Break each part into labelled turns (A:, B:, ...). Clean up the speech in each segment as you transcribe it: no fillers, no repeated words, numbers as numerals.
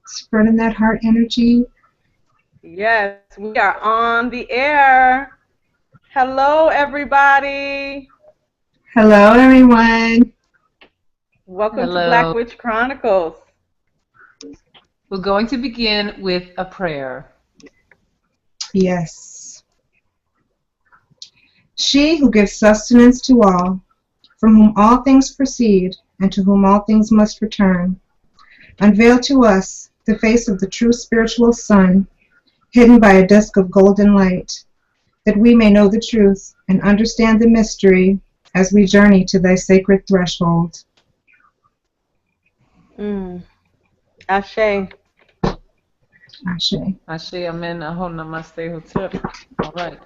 A: Spreading that heart energy.
B: Yes, we are on the air. Hello, everybody.
A: Hello, everyone.
B: Welcome to Black
C: Hello.
B: Witch Chronicles.
C: We're going to begin with a prayer.
A: Yes. She who gives sustenance to all, from whom all things proceed, and to whom all things must return, unveil to us the face of the true spiritual sun, hidden by a disk of golden light, that we may know the truth and understand the mystery as we journey to thy sacred threshold.
B: Ashe.
A: Ashe.
C: Ashe, Amen, Aho, Namaste, Hotep. All right.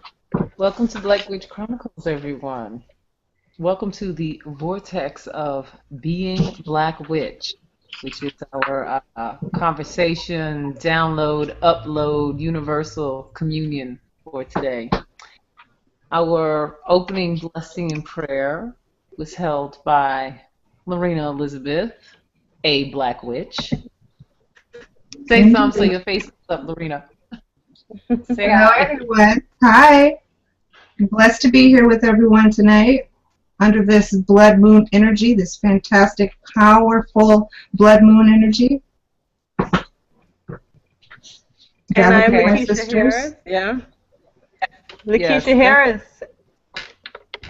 C: Welcome to Black Witch Chronicles, everyone. Welcome to the vortex of being Black Witch, which is our conversation, download, upload, universal communion for today. Our opening blessing and prayer was held by Lorena Elizabeth, a Black Witch. Say something so your face is up, Lorena. Say
A: Hello,
C: hi.
A: everyone. Hi. I'm blessed to be here with everyone tonight under this blood moon energy, this fantastic, powerful blood moon energy.
B: And I'm
A: Gathered with my
B: Lakeisha
A: sisters.
B: Harris. Yeah. Lakeisha
C: Yes.
B: Harris.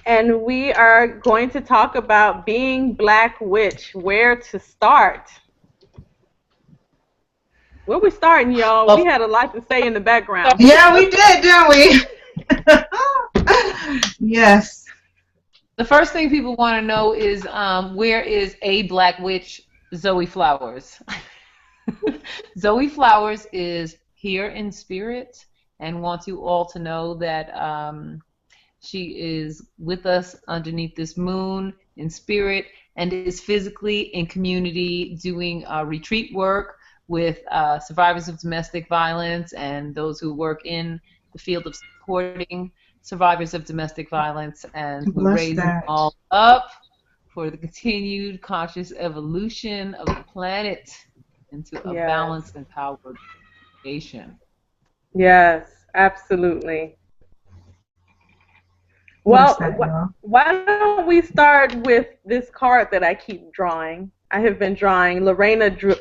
B: And we are going to talk about being Black Witch, where to start. Where we starting, y'all? We had a lot to say in the background.
A: Yeah, we did, didn't we? Yes.
C: The first thing people want to know is where is a Black Witch, Zoe Flowers? Zoe Flowers is here in spirit and wants you all to know that she is with us underneath this moon in spirit and is physically in community doing retreat work with survivors of domestic violence and those who work in the field of supporting survivors of domestic violence, and we're raising them all up for the continued conscious evolution of the planet into a balanced and powered nation.
B: Yes, absolutely. Well, why don't we start with this card that I keep drawing? I have been drawing. Lorena drew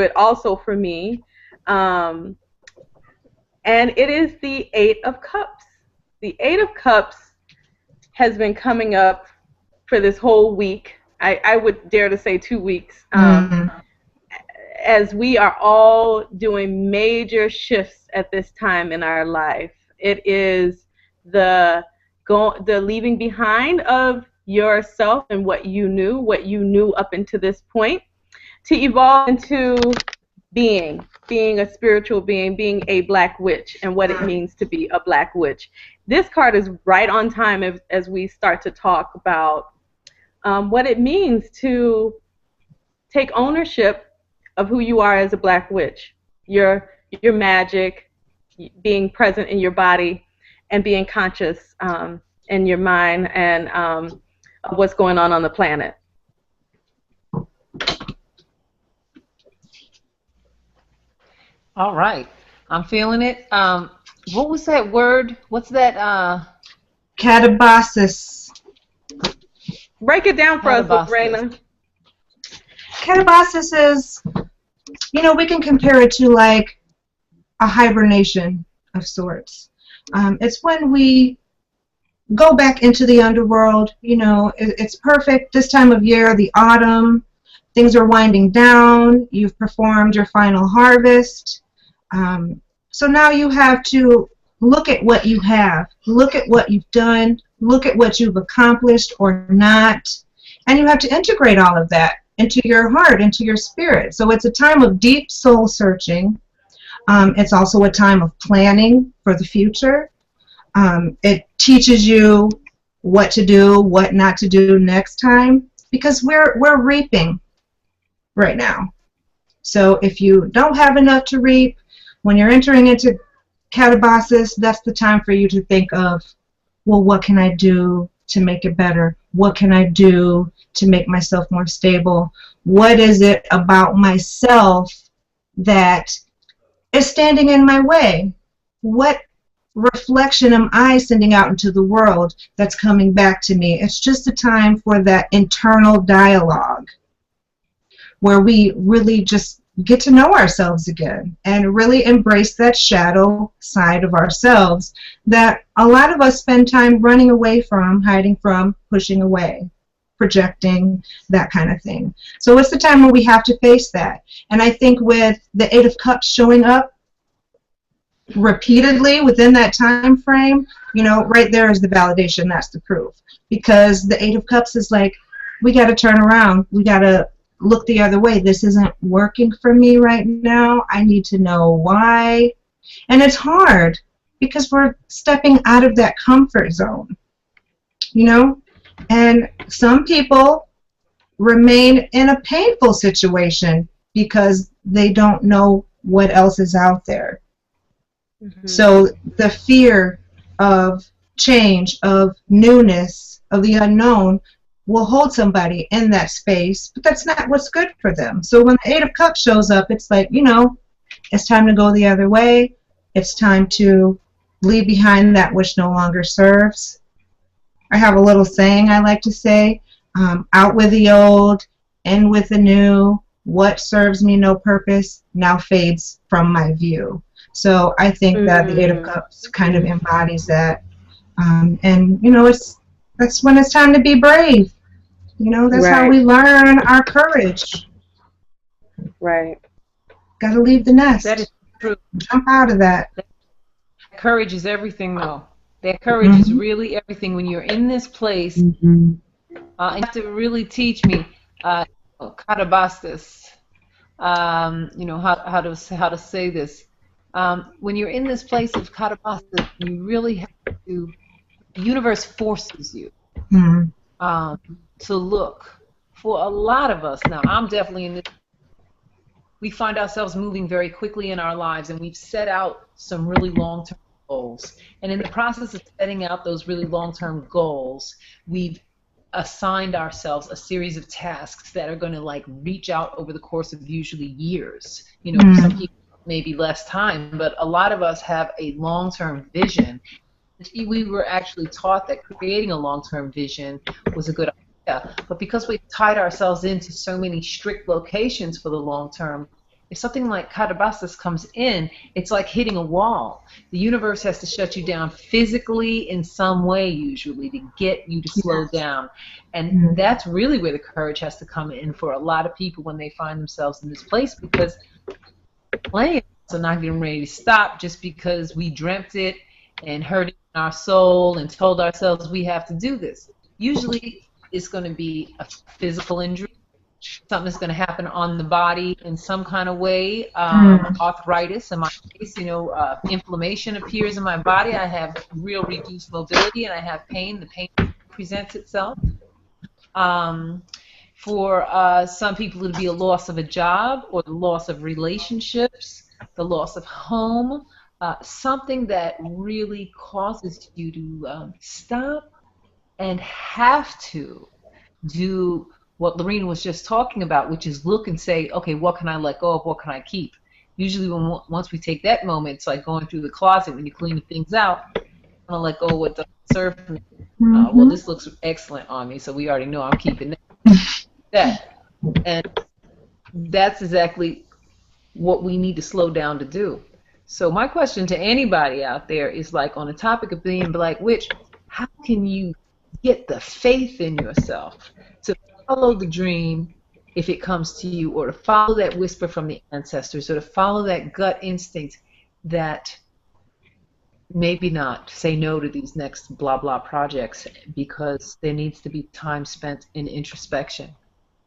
B: it also for me. And it is the Eight of Cups. The Eight of Cups has been coming up for this whole week. I would dare to say 2 weeks. As we are all doing major shifts at this time in our life. It is the leaving behind of yourself and what you knew up until this point, to evolve into being a spiritual being a Black witch, and what it means to be a Black witch. This card is right on time as we start to talk about what it means to take ownership of who you are as a Black witch, your magic, being present in your body, and being conscious in your mind and of what's going on the planet.
C: All right. I'm feeling it. What was that word? What's that?
A: Catabasis.
B: Break it down for us, Lorena.
A: Catabasis is, we can compare it to like a hibernation of sorts. It's when we go back into the underworld. It's perfect this time of year, the autumn. Things are winding down. You've performed your final harvest. So now you have to look at what you have. Look at what you've done. Look at what you've accomplished or not. And you have to integrate all of that into your heart, into your spirit. So it's a time of deep soul searching. It's also a time of planning for the future. It teaches you what to do, what not to do next time, because we're reaping right now. So if you don't have enough to reap, when you're entering into Catabasis, that's the time for you to think of, well, what can I do to make it better? What can I do to make myself more stable? What is it about myself that is standing in my way? What reflection am I sending out into the world that's coming back to me? It's just a time for that internal dialogue where we really just get to know ourselves again and really embrace that shadow side of ourselves that a lot of us spend time running away from, hiding from, pushing away, projecting, that kind of thing. So it's the time where we have to face that. And I think with the Eight of Cups showing up repeatedly within that time frame, you know, right there is the validation. That's the proof. Because the Eight of Cups is like, we got to turn around. We got to look the other way. This isn't working for me right now. I need to know why. And it's hard because we're stepping out of that comfort zone, you know? And some people remain in a painful situation because they don't know what else is out there. Mm-hmm. So the fear of change, of newness, of the unknown will hold somebody in that space, but that's not what's good for them. So when the Eight of Cups shows up, it's like, you know, it's time to go the other way. It's time to leave behind that which no longer serves. I have a little saying I like to say, out with the old, in with the new. What serves me no purpose now fades from my view. So I think that the Eight of Cups kind of embodies that. And, you know, that's when it's time to be brave. You know, that's how we learn our courage.
B: Right.
A: Got to leave the nest.
C: That is true.
A: Jump out of that.
C: Courage is everything, though. That courage is really everything. When you're in this place, and you have to really teach me katabastis. You know how to say this. When you're in this place of katabastis, you really have to. The universe forces you to look. For a lot of us now, I'm definitely in this. We find ourselves moving very quickly in our lives, and we've set out some really long-term goals. And in the process of setting out those really long-term goals, we've assigned ourselves a series of tasks that are going to like reach out over the course of usually years. You know, for some people maybe less time, but a lot of us have a long-term vision. We were actually taught that creating a long-term vision was a good idea, but because we've tied ourselves into so many strict locations for the long term, if something like katabastis comes in, it's like hitting a wall. The universe has to shut you down physically in some way, usually, to get you to slow down. And that's really where the courage has to come in for a lot of people when they find themselves in this place, because plans are not getting ready to stop just because we dreamt it and heard it in our soul and told ourselves we have to do this. Usually it's going to be a physical injury. Something's going to happen on the body in some kind of way. Arthritis, in my case, you know, inflammation appears in my body. I have real reduced mobility and I have pain. The pain presents itself. For some people, it'll be a loss of a job or the loss of relationships, the loss of home, something that really causes you to stop and have to do what Lorena was just talking about, which is look and say, okay, what can I let go of, what can I keep? Usually once we take that moment, it's like going through the closet when you're cleaning things out. I'm going to let go of what doesn't serve me. Well, this looks excellent on me, so we already know I'm keeping that. And that's exactly what we need to slow down to do. So my question to anybody out there is, like, on the topic of being Black Witch, how can you get the faith in yourself to follow the dream if it comes to you, or to follow that whisper from the ancestors, or to follow that gut instinct that maybe not say no to these next blah blah projects because there needs to be time spent in introspection?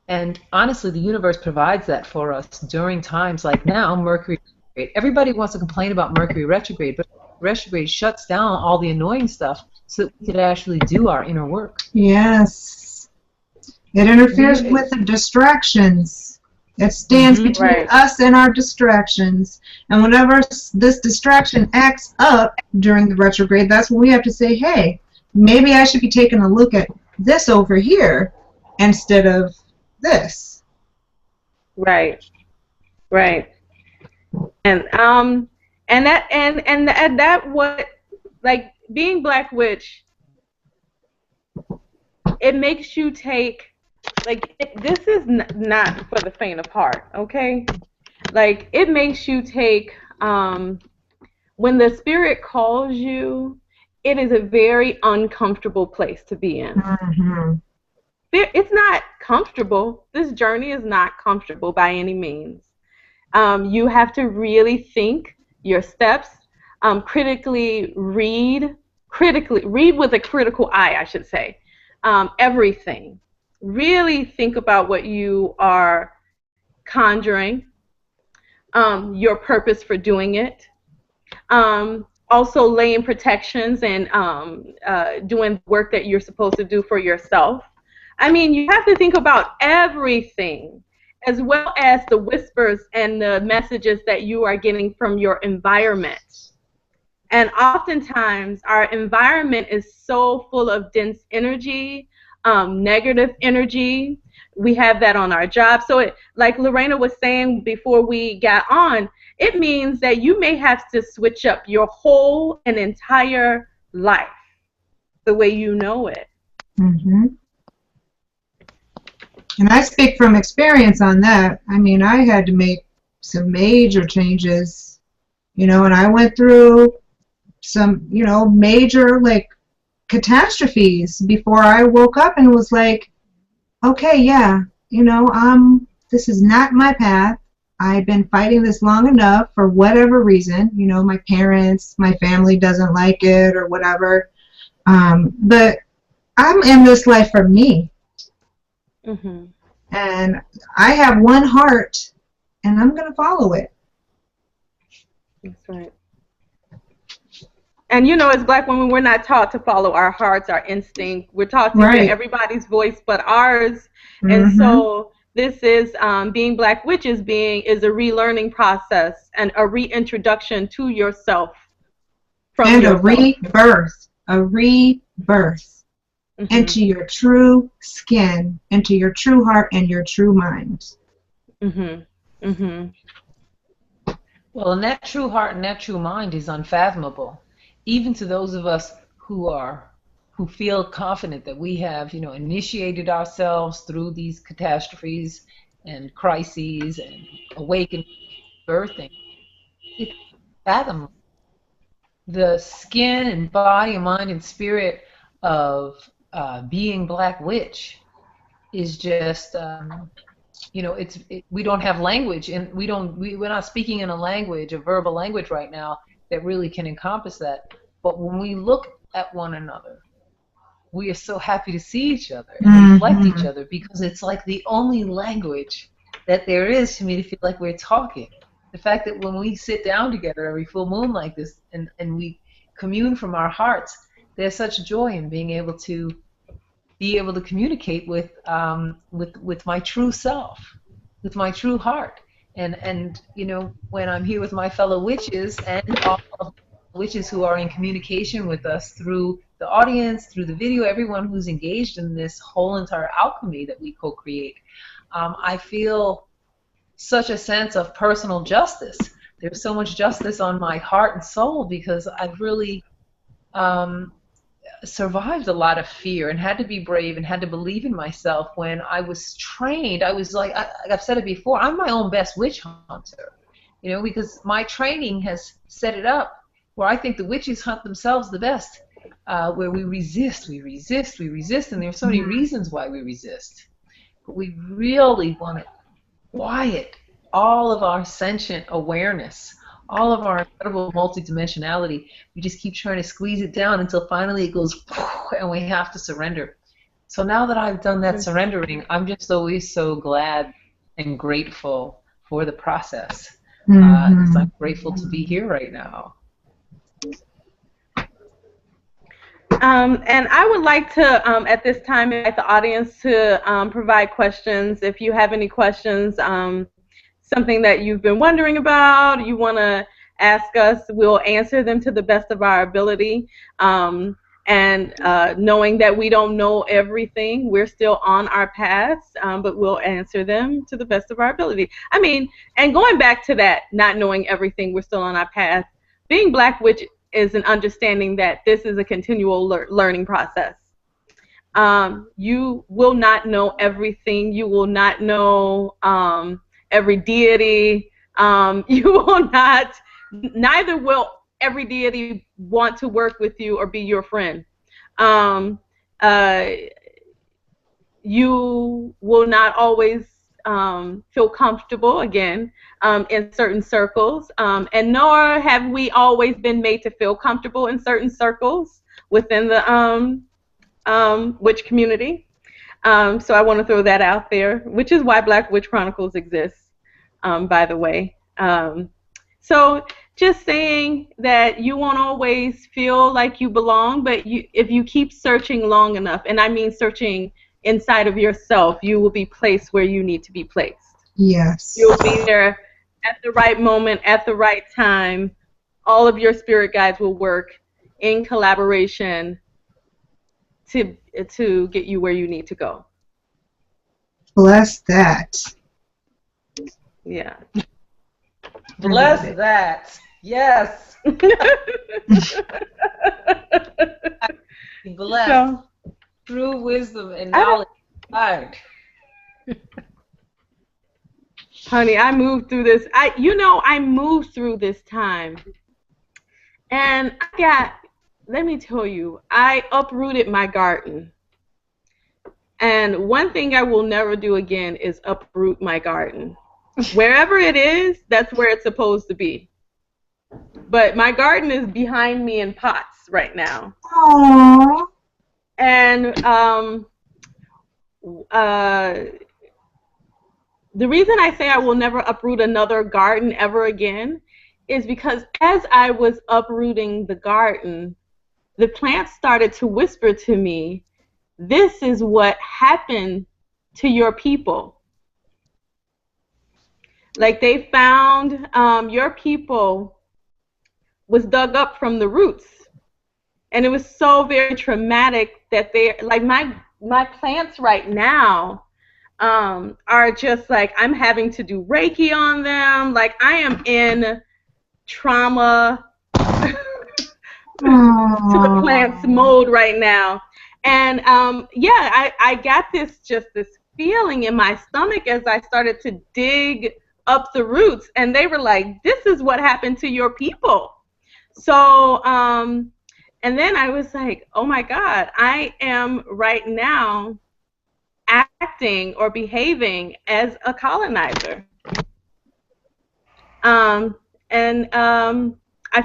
C: And honestly, the universe provides that for us during times like now, Mercury retrograde. Everybody wants to complain about Mercury retrograde, but retrograde shuts down all the annoying stuff so that we could actually do our inner work.
A: Yes. It interferes with the distractions. It stands between us and our distractions. And whenever this distraction acts up during the retrograde, that's when we have to say, hey, maybe I should be taking a look at this over here instead of this.
B: Right. Right. And what, like, being Black Witch, it makes you take, like, this is not for the faint of heart, okay? Like, it makes you take, when the spirit calls you, it is a very uncomfortable place to be in.
A: Mm-hmm.
B: It's not comfortable. This journey is not comfortable by any means. You have to really think your steps, critically read with a critical eye, I should say, everything. Really think about what you are conjuring, your purpose for doing it. Also laying protections and doing work that you're supposed to do for yourself. I mean, you have to think about everything, as well as the whispers and the messages that you are getting from your environment. And oftentimes, our environment is so full of dense energy, negative energy. We have that on our job. So, like Lorena was saying before we got on, it means that you may have to switch up your whole and entire life, the way you know it.
A: Mm-hmm. And I speak from experience on that. I mean, I had to make some major changes, and I went through some, major, like, catastrophes before I woke up and was like, okay, yeah, this is not my path. I've been fighting this long enough for whatever reason. My parents, my family doesn't like it or whatever. But I'm in this life for me.
B: Mm-hmm.
A: And I have one heart, and I'm going to follow it.
B: That's right. And as Black women, we're not taught to follow our hearts, our instinct. We're taught to hear everybody's voice but ours. Mm-hmm. And so this is being Black Witch is a relearning process and a reintroduction to yourself.
A: And yourself. A rebirth. Mm-hmm. Into your true skin, into your true heart and your true mind.
B: Mm-hmm. Mm-hmm.
C: Well, and that true heart and that true mind is unfathomable, even to those of us who feel confident that we have, initiated ourselves through these catastrophes and crises and awakening, birthing. It's unfathomable. The skin and body and mind and spirit of being Black Witch is just, we don't have language, and we're not speaking in a verbal language right now that really can encompass that. But when we look at one another, we are so happy to see each other and reflect each other, because it's like the only language that there is for me to feel like we're talking. The fact that when we sit down together every full moon like this and we commune from our hearts, there's such joy in being able to communicate with my true self, with my true heart, and when I'm here with my fellow witches and all of the witches who are in communication with us through the audience, through the video, everyone who's engaged in this whole entire alchemy that we co-create, I feel such a sense of personal justice. There's so much justice on my heart and soul, because I've really survived a lot of fear and had to be brave and had to believe in myself. When I was trained, I was like, I've said it before, I'm my own best witch hunter, because my training has set it up where I think the witches hunt themselves the best, where we resist, and there's so many reasons why we resist. But we really want to quiet all of our sentient awareness, all of our incredible multidimensionality. We just keep trying to squeeze it down until finally it goes and we have to surrender. So now that I've done that surrendering, I'm just always so glad and grateful for the process, because I'm grateful to be here right now.
B: And I would like to, at this time, invite the audience to provide questions. If you have any questions, something that you've been wondering about, you want to ask us, we'll answer them to the best of our ability. and knowing that we don't know everything, we're still on our paths, but we'll answer them to the best of our ability. I mean, and going back to that, not knowing everything, we're still on our path. Being Black Witch is an understanding that this is a continual learning process. You will not know everything. You will not know every deity. You will not, neither will every deity want to work with you or be your friend. You will not always feel comfortable, again, in certain circles, and nor have we always been made to feel comfortable in certain circles within the witch community. So I want to throw that out there, which is why Black Witch Chronicles exists, by the way. So just saying that you won't always feel like you belong, but if you keep searching long enough, and I mean searching inside of yourself, you will be placed where you need to be placed.
A: Yes.
B: You'll be there at the right moment, at the right time. All of your spirit guides will work in collaboration to get you where you need to go.
A: Bless that.
B: Yeah.
C: Bless that. Yes. Bless.
B: So,
C: True wisdom and knowledge.
B: honey, I moved through this. I moved through this time, and let me tell you, I uprooted my garden. And one thing I will never do again is uproot my garden. Wherever it is, that's where it's supposed to be. But my garden is behind me in pots right now.
A: Aww.
B: And the reason I say I will never uproot another garden ever again is because as I was uprooting the garden, the plants started to whisper to me, this is what happened to your people. Like they found your people was dug up from the roots. And it was so very traumatic that like my plants right now are just like, I'm having to do Reiki on them. Like I am in trauma to the plants mode right now. And yeah, I got this feeling in my stomach as I started to dig up the roots, and they were like, this is what happened to your people. So and then I was like, oh my God, I am right now acting or behaving as a colonizer. I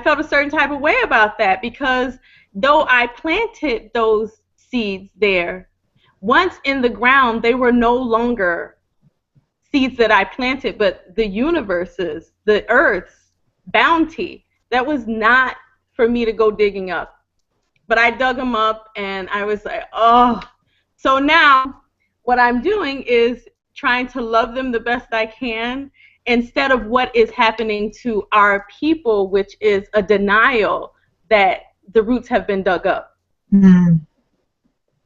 B: felt a certain type of way about that, because though I planted those seeds there, once in the ground, they were no longer seeds that I planted, but the universe's, the earth's bounty. That was not for me to go digging up. But I dug them up, and I was like, oh. So now what I'm doing is trying to love them the best I can, instead of what is happening to our people, which is a denial that the roots have been dug up.
A: Mm.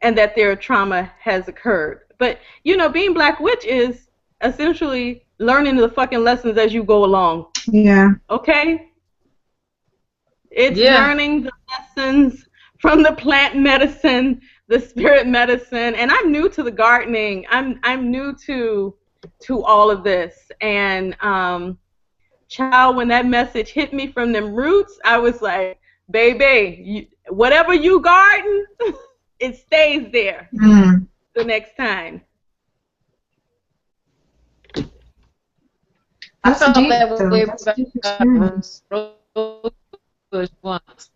B: And that their trauma has occurred. But, you know, being Black Witch is essentially learning the fucking lessons as you go along.
A: Yeah.
B: Okay? It's learning the lessons from the plant medicine, the spirit medicine. And I'm new to the gardening. I'm new to all of this. And, child, when that message hit me from them roots, I was like, baby, whatever you garden, it stays there the next time.
C: I felt
A: deep,
C: that
A: though.
C: way
A: That's a deep experience.
C: once.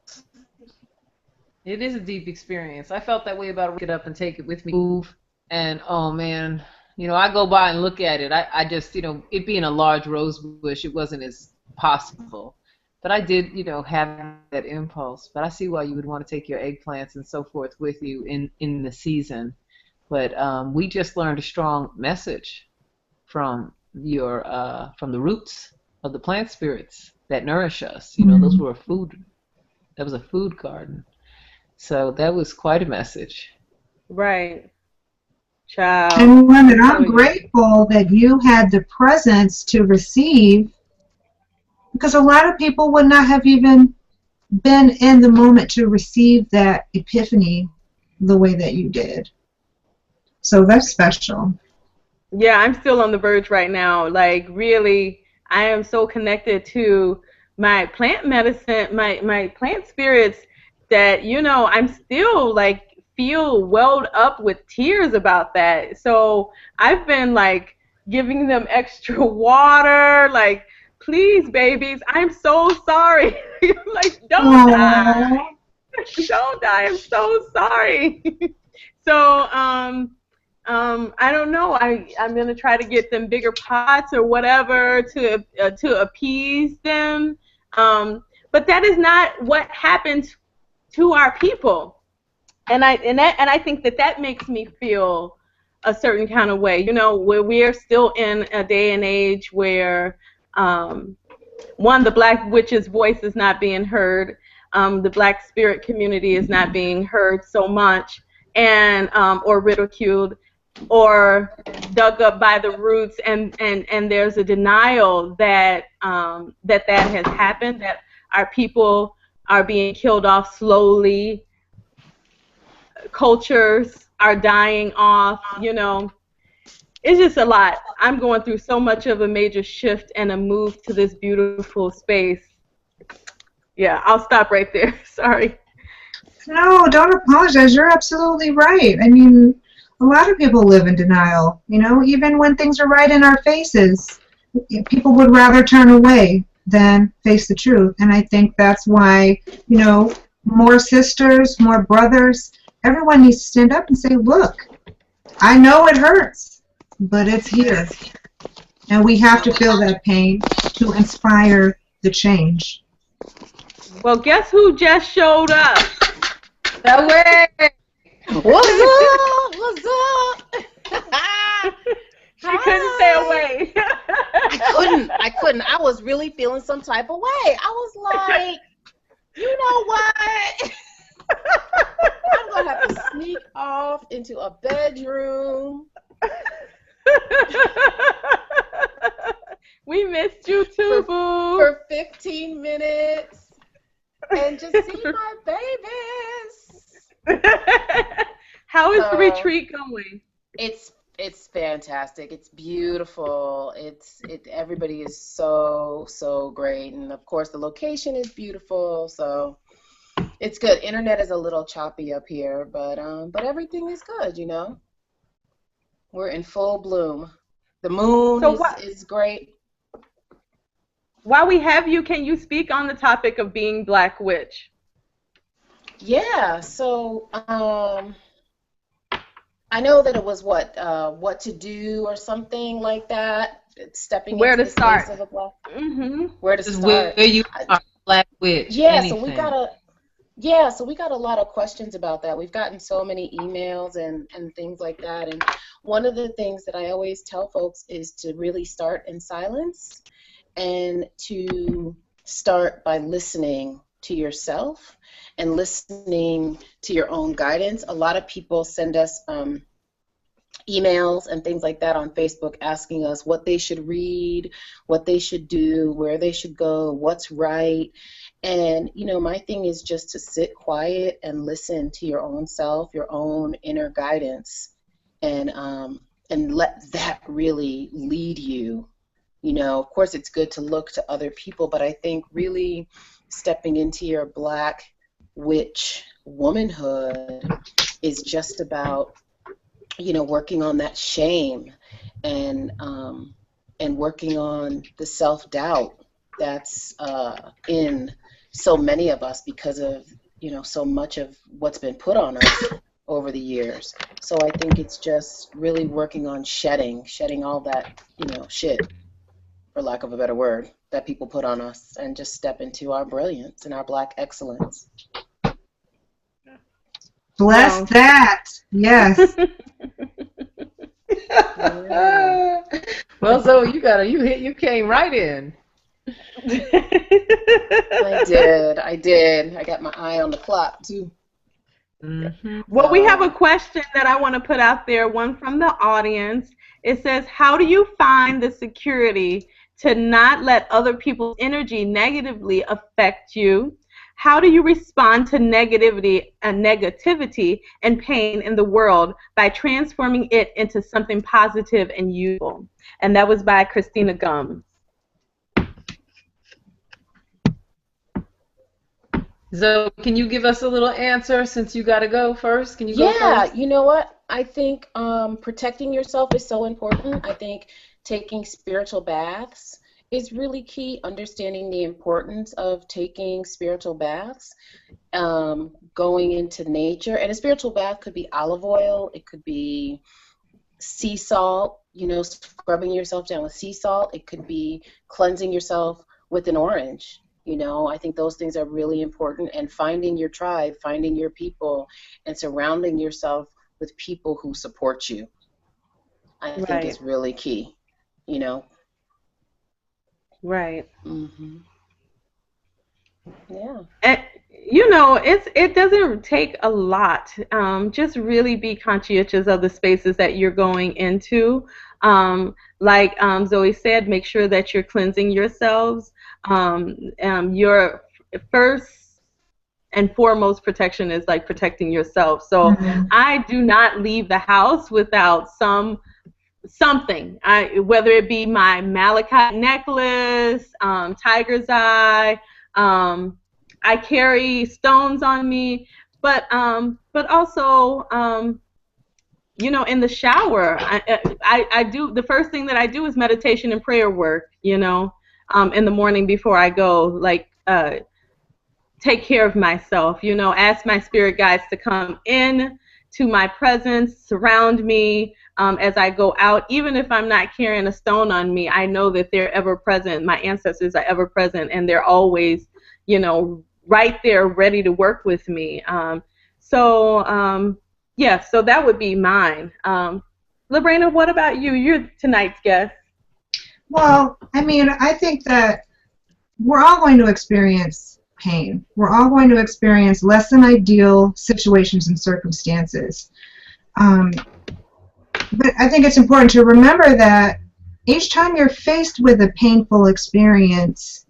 C: It is a deep experience. I felt that way about it up and take it with me, move, and oh man, you know, I go by and look at it. I just, you know, it being a large rose bush, it wasn't as possible. But I did, you know, have that impulse. But I see why you would want to take your eggplants and so forth with you in the season. But we just learned a strong message from from the roots of the plant spirits that nourish us. You know, those were food. That was a food garden. So that was quite a message.
B: Right. Child.
A: And one that I'm
B: telling you.
A: grateful that you had the presence to receive, because a lot of people would not have even been in the moment to receive that epiphany the way that you did. So that's special.
B: Yeah, I'm still on the verge right now. Like, really, I am so connected to my plant medicine, my plant spirits that, you know, I'm still, like, feel welled up with tears about that. So I've been, like, giving them extra water, like, please, babies, I'm so sorry. Like, don't die.
A: Aww.
B: Don't die. I'm so sorry. So, I don't know. I'm gonna try to get them bigger pots or whatever to appease them. But that is not what happens to our people, and I think that makes me feel a certain kind of way. You know, where we're still in a day and age where one, the Black witch's voice is not being heard. The Black spirit community is not being heard so much, and or ridiculed, or dug up by the roots, and there's a denial that that has happened, that our people are being killed off slowly, cultures are dying off, you know. It's just a lot. I'm going through so much of a major shift and a move to this beautiful space. Yeah, I'll stop right there. Sorry.
A: No, don't apologize. You're absolutely right. I mean, a lot of people live in denial. You know, even when things are right in our faces, people would rather turn away than face the truth. And I think that's why, you know, more sisters, more brothers, everyone needs to stand up and say, look, I know it hurts, but it's here. And we have to feel that pain to inspire the change.
B: Well, guess who just showed up?
C: That way.
D: What's up? What's up?
B: She couldn't stay away.
D: I couldn't. I was really feeling some type of way. I was like, you know what? I'm going to have to sneak off into a bedroom.
B: We missed you too, boo.
D: For 15 minutes and just see my babies.
B: How is the retreat going?
D: It's fantastic. It's beautiful. Everybody is so great, and of course the location is beautiful. So it's good. Internet is a little choppy up here, but everything is good. You know, we're in full bloom. The moon is great.
B: While we have you, can you speak on the topic of being Black Witch?
D: Yeah. So I know that it was what to do or something like that. Stepping
B: where
D: into
B: to
D: the
B: start.
D: space of a Black.
B: Mm-hmm.
D: Where to start?
C: Where you are, Black Witch.
D: Yeah.
C: Anything.
D: So we got a lot of questions about that. We've gotten so many emails and things like that. And one of the things that I always tell folks is to really start in silence and to start by listening to yourself and listening to your own guidance. A lot of people send us emails and things like that on Facebook asking us what they should read, what they should do, where they should go, what's right. And, you know, my thing is just to sit quiet and listen to your own self, your own inner guidance, and let that really lead you. You know, of course, it's good to look to other people, but I think really stepping into your Black witch womanhood is just about, you know, working on that shame and working on the self-doubt that's in so many of us because of, you know, so much of what's been put on us over the years. So I think it's just really working on shedding all that, you know, shit, for lack of a better word, that people put on us, and just step into our brilliance and our Black excellence.
A: Bless that. Yes.
D: Yeah.
C: Well, so you came right in.
D: I did. I got my eye on the clock too.
C: Mm-hmm.
B: Well, we have a question that I want to put out there, one from the audience. It says, how do you find the security to not let other people's energy negatively affect you? How do you respond to negativity and pain in the world by transforming it into something positive and useful? And that was by Christina Gums.
C: Zoe, can you give us a little answer since you got to go first? Can you go first?
D: You know what? I think protecting yourself is so important. I think taking spiritual baths is really key, understanding the importance of taking spiritual baths, going into nature. And a spiritual bath could be olive oil, it could be sea salt, scrubbing yourself down with sea salt. It could be cleansing yourself with an orange. I think those things are really important, and finding your tribe, finding your people, and surrounding yourself with people who support you, I think is really key,
B: Right.
D: Mm-hmm. Yeah.
B: And, it doesn't take a lot. Just really be conscientious of the spaces that you're going into. Like Zoe said, make sure that you're cleansing yourselves. Your first and foremost protection is like protecting yourself. So I do not leave the house without something. Whether it be my malachite necklace, tiger's eye. I carry stones on me, but also in the shower, I do, the first thing that I do is meditation and prayer work, in the morning before I go, like take care of myself, ask my spirit guides to come in to my presence, surround me as I go out. Even if I'm not carrying a stone on me, I know that they're ever present. My ancestors are ever present, and they're always, right there ready to work with me. So that would be mine. Lorena, what about you? You're tonight's guest.
A: Well, I think that we're all going to experience pain. We're all going to experience less than ideal situations and circumstances. But I think it's important to remember that each time you're faced with a painful experience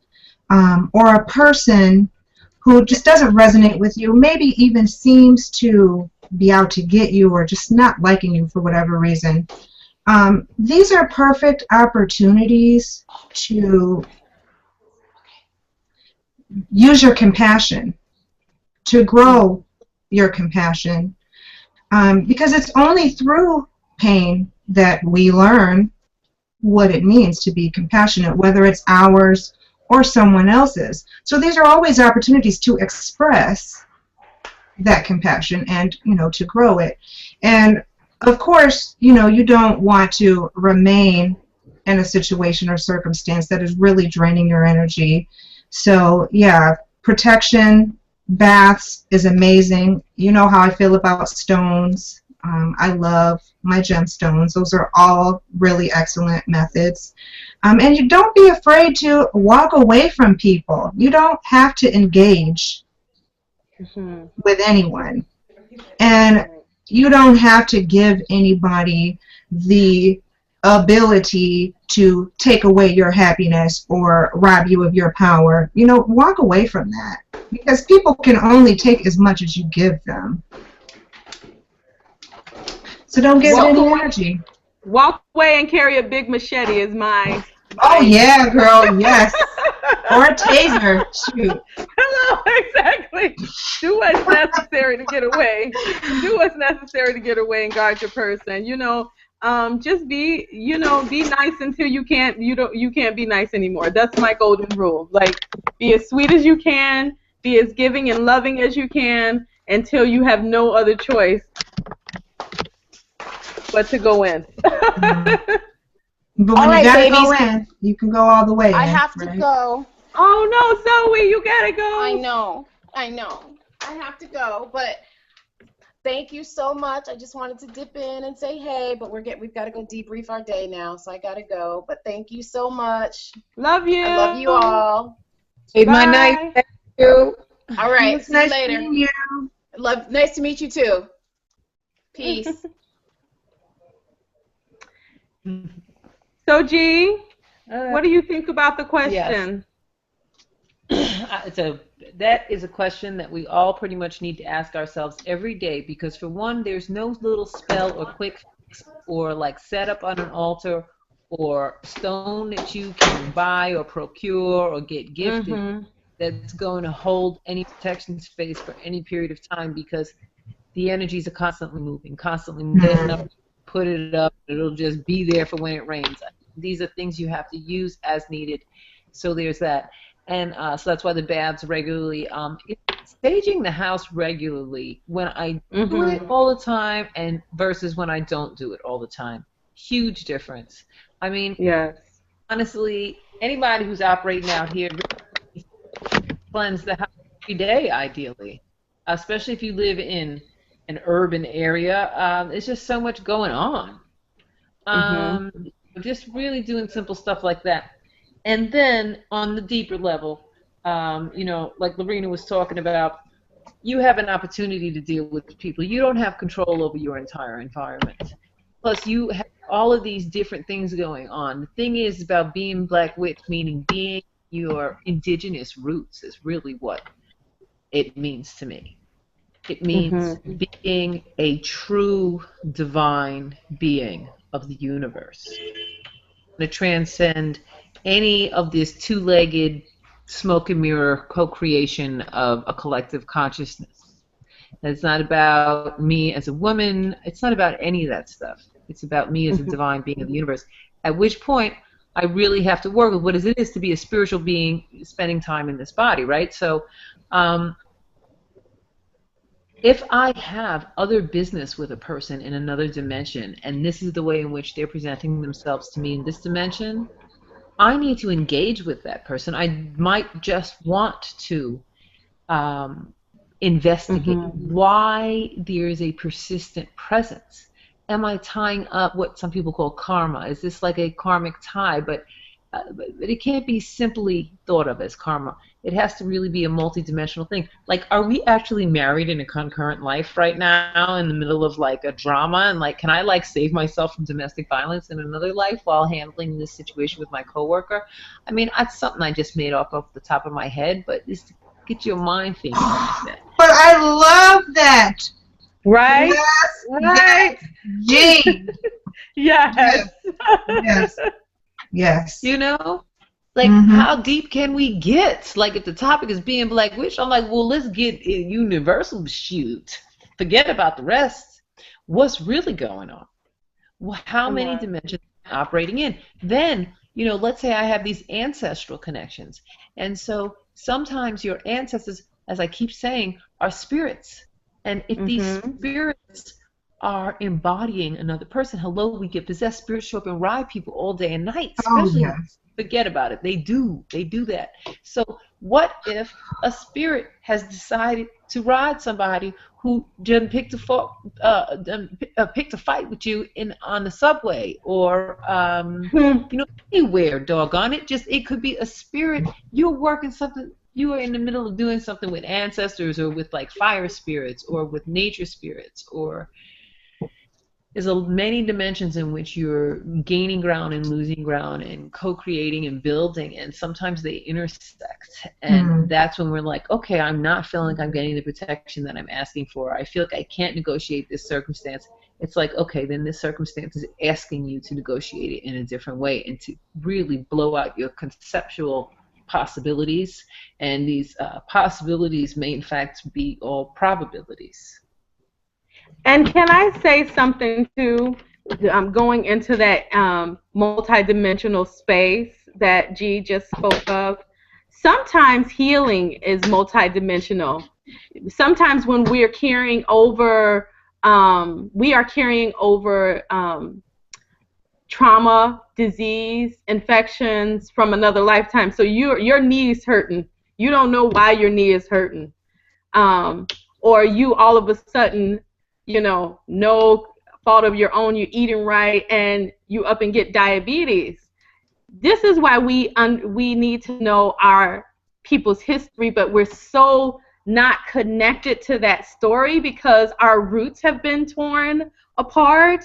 A: or a person who just doesn't resonate with you, maybe even seems to be out to get you or just not liking you for whatever reason, these are perfect opportunities to use your compassion, to grow your compassion, because it's only through pain that we learn what it means to be compassionate, whether it's ours or someone else's. So these are always opportunities to express that compassion and, to grow it. And of course, you don't want to remain in a situation or circumstance that is really draining your energy. So yeah, protection, baths is amazing. You know how I feel about stones. I love my gemstones. Those are all really excellent methods. And you don't be afraid to walk away from people. You don't have to engage with anyone. And you don't have to give anybody the ability to take away your happiness or rob you of your power. Walk away from that, because people can only take as much as you give them. So don't give any energy.
B: Walk away and carry a big machete is my...
A: Oh yeah, girl, yes. Or a taser. Shoot.
B: Hello, exactly. Do what's necessary to get away. Do what's necessary to get away and guard your person. Just be, be nice until you can't be nice anymore. That's my golden rule. Like, be as sweet as you can, be as giving and loving as you can until you have no other choice but to go in.
A: But when you gotta go in, you can go all the way.
D: I have to go.
B: Oh no, Zoe, you gotta go.
D: I know. I have to go, but thank you so much. I just wanted to dip in and say hey, but we've got to go debrief our day now, so I gotta go. But thank you so much.
B: Love you.
D: I love you all.
C: Made my night. Thank you.
D: All right.
A: See you later.
D: Nice to meet you too. Peace.
B: So, G, what do you think about the question?
C: That is a question that we all pretty much need to ask ourselves every day, because for one, there's no little spell or quick fix or like set up on an altar or stone that you can buy or procure or get gifted that's going to hold any protection space for any period of time, because the energies are constantly moving, constantly moving up, put it up, it'll just be there for when it rains. These are things you have to use as needed. So there's that. And so that's why the baths regularly, staging the house regularly when I do it all the time and versus when I don't do it all the time. Huge difference. I mean, honestly, anybody who's operating out here cleanse the house every day, ideally, especially if you live in an urban area. There's just so much going on. Just really doing simple stuff like that. And then on the deeper level, you know, like Lorena was talking about, you have an opportunity to deal with people. You don't have control over your entire environment. Plus, you have all of these different things going on. The thing is about being Black Witch, meaning being your indigenous roots, is really what it means to me. It means being a true divine being of the universe. To transcend any of this two-legged smoke and mirror co-creation of a collective consciousness. It's not about me as a woman. It's not about any of that stuff. It's about me as a divine being of the universe. At which point, I really have to work with what it is to be a spiritual being spending time in this body, right? So, if I have other business with a person in another dimension, and this is the way in which they're presenting themselves to me in this dimension, I need to engage with that person. I might just want to investigate why there is a persistent presence. Am I tying up what some people call karma? Is this like a karmic tie? But it can't be simply thought of as karma. It has to really be a multidimensional thing. Like, are we actually married in a concurrent life right now in the middle of like a drama? And like, can I like save myself from domestic violence in another life while handling this situation with my coworker? I mean, that's something I just made off the top of my head, but just to get your mind thinking like that.
A: But I love that.
B: Right?
A: Yes,
B: Right.
A: yes, G.
B: Yes.
A: Yes. Yes.
C: You know? Like, how deep can we get? Like, if the topic is being Black Witch, I'm like, well, let's get a universal shoot. Forget about the rest. What's really going on? Well, how many dimensions am I operating in? Then, you know, let's say I have these ancestral connections. And so sometimes your ancestors, as I keep saying, are spirits. And if these spirits are embodying another person, hello, we get possessed. Spirits show up and ride people all day and night. Especially, forget about it. They do that. So what if a spirit has decided to ride somebody who didn't pick to fight with you on the subway or you know, anywhere, doggone it. Just, it could be a spirit. You're working something. You are in the middle of doing something with ancestors or with like fire spirits or with nature spirits, or there's many dimensions in which you're gaining ground and losing ground and co-creating and building, and sometimes they intersect. And that's when we're like, okay, I'm not feeling like I'm getting the protection that I'm asking for. I feel like I can't negotiate this circumstance. It's like, okay, then this circumstance is asking you to negotiate it in a different way and to really blow out your conceptual possibilities. And these possibilities may in fact be all probabilities.
B: And can I say something too? Going into that multidimensional space that G just spoke of. Sometimes healing is multidimensional. Sometimes when we are carrying over, trauma, disease, infections from another lifetime. So your knee is hurting. You don't know why your knee is hurting, or you all of a sudden, you know, no fault of your own, you're eating right, and you up and get diabetes. This is why we need to know our people's history, but we're so not connected to that story because our roots have been torn apart.